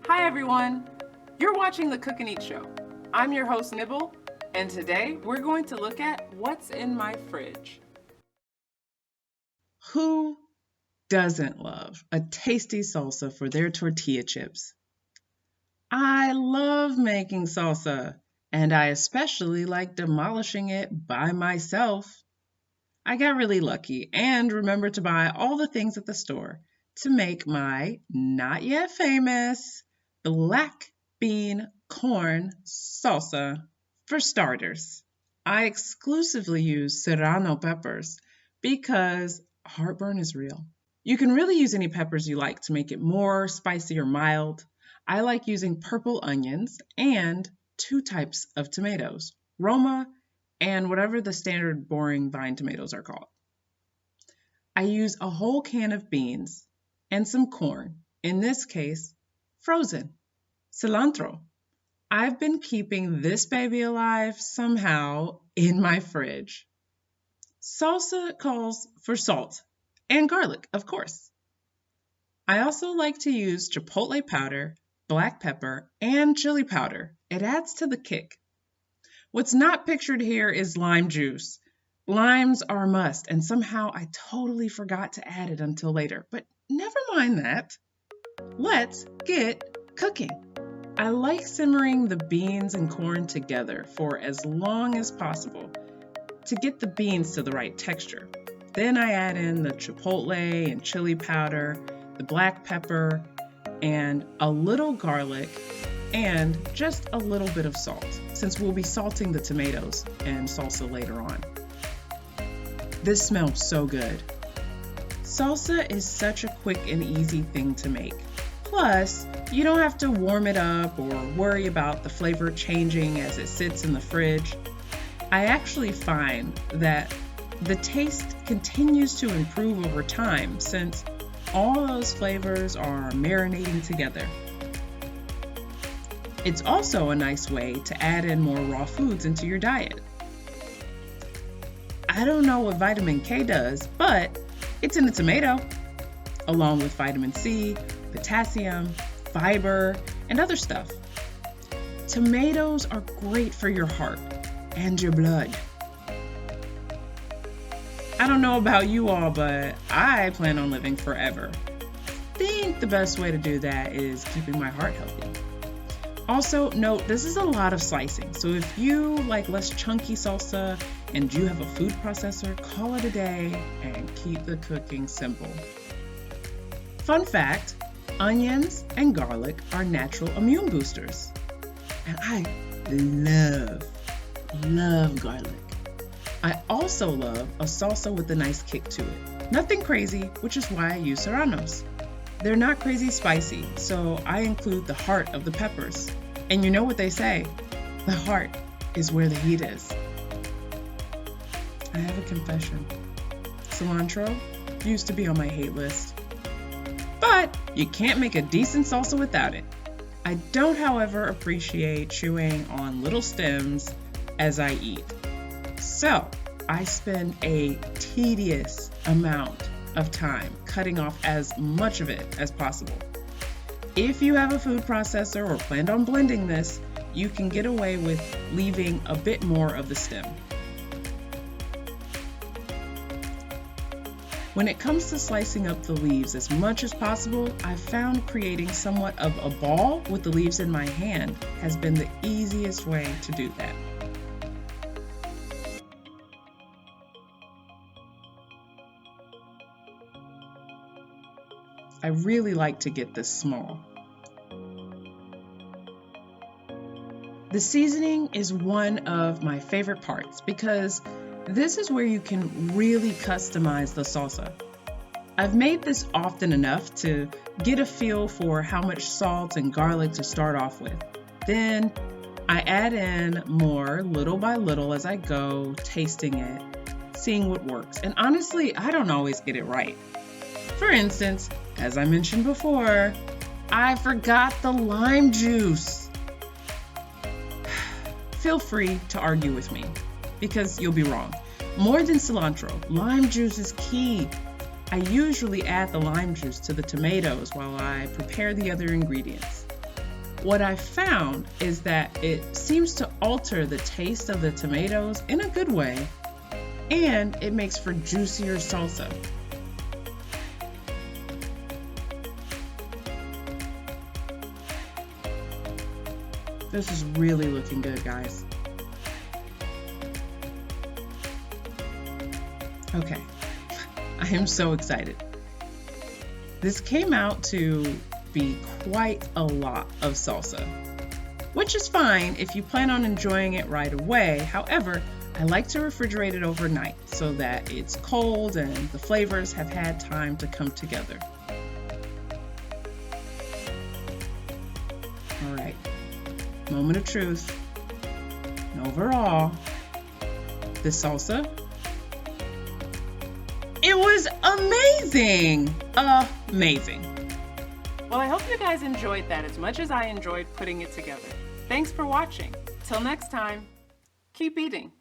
Hi everyone! You're watching the Cook and Eat Show. I'm your host Nibble, and today we're going to look at what's in my fridge. Who doesn't love a tasty salsa for their tortilla chips? I love making salsa, and I especially like demolishing it by myself. I got really lucky and remembered to buy all the things at the store to make my not yet famous black bean corn salsa. For starters, I exclusively use serrano peppers because heartburn is real. You can really use any peppers you like to make it more spicy or mild. I like using purple onions and two types of tomatoes, Roma and whatever the standard boring vine tomatoes are called. I use a whole can of beans and some corn, in this case, frozen, cilantro. I've been keeping this baby alive somehow in my fridge. Salsa calls for salt and garlic, of course. I also like to use chipotle powder, black pepper, and chili powder. It adds to the kick. What's not pictured here is lime juice. Limes are a must, and somehow I totally forgot to add it until later, but never mind that. Let's get cooking. I like simmering the beans and corn together for as long as possible to get the beans to the right texture. Then I add in the chipotle and chili powder, the black pepper, and a little garlic, and just a little bit of salt, since we'll be salting the tomatoes and salsa later on. This smells so good. Salsa is such a quick and easy thing to make. Plus, you don't have to warm it up or worry about the flavor changing as it sits in the fridge. I actually find that the taste continues to improve over time since all those flavors are marinating together. It's also a nice way to add in more raw foods into your diet. I don't know what vitamin K does, but it's in the tomato, along with vitamin C, potassium, fiber, and other stuff. Tomatoes are great for your heart and your blood. I don't know about you all, but I plan on living forever. I think the best way to do that is keeping my heart healthy. Also, note this is a lot of slicing, so if you like less chunky salsa and you have a food processor, call it a day and keep the cooking simple. Fun fact, onions and garlic are natural immune boosters. And I love garlic. I also love a salsa with a nice kick to it. Nothing crazy, which is why I use serranos. They're not crazy spicy, so I include the heart of the peppers. And you know what they say, the heart is where the heat is. I have a confession. Cilantro used to be on my hate list. But you can't make a decent salsa without it. I don't, however, appreciate chewing on little stems as I eat. So I spend a tedious amount of time cutting off as much of it as possible. If you have a food processor or planned on blending this, you can get away with leaving a bit more of the stem. When it comes to slicing up the leaves as much as possible, I've found creating somewhat of a ball with the leaves in my hand has been the easiest way to do that. I really like to get this small. The seasoning is one of my favorite parts because this is where you can really customize the salsa. I've made this often enough to get a feel for how much salt and garlic to start off with. Then I add in more little by little as I go, tasting it, seeing what works. And honestly, I don't always get it right. For instance, as I mentioned before, I forgot the lime juice. Feel free to argue with me because you'll be wrong. More than cilantro, lime juice is key. I usually add the lime juice to the tomatoes while I prepare the other ingredients. What I found is that it seems to alter the taste of the tomatoes in a good way, and it makes for juicier salsa. This is really looking good, guys. Okay, I am so excited. This came out to be quite a lot of salsa, which is fine if you plan on enjoying it right away. However, I like to refrigerate it overnight so that it's cold and the flavors have had time to come together. All right, moment of truth. And overall, this salsa, it was amazing! Amazing. Well, I hope you guys enjoyed that as much as I enjoyed putting it together. Thanks for watching. Till next time, keep eating.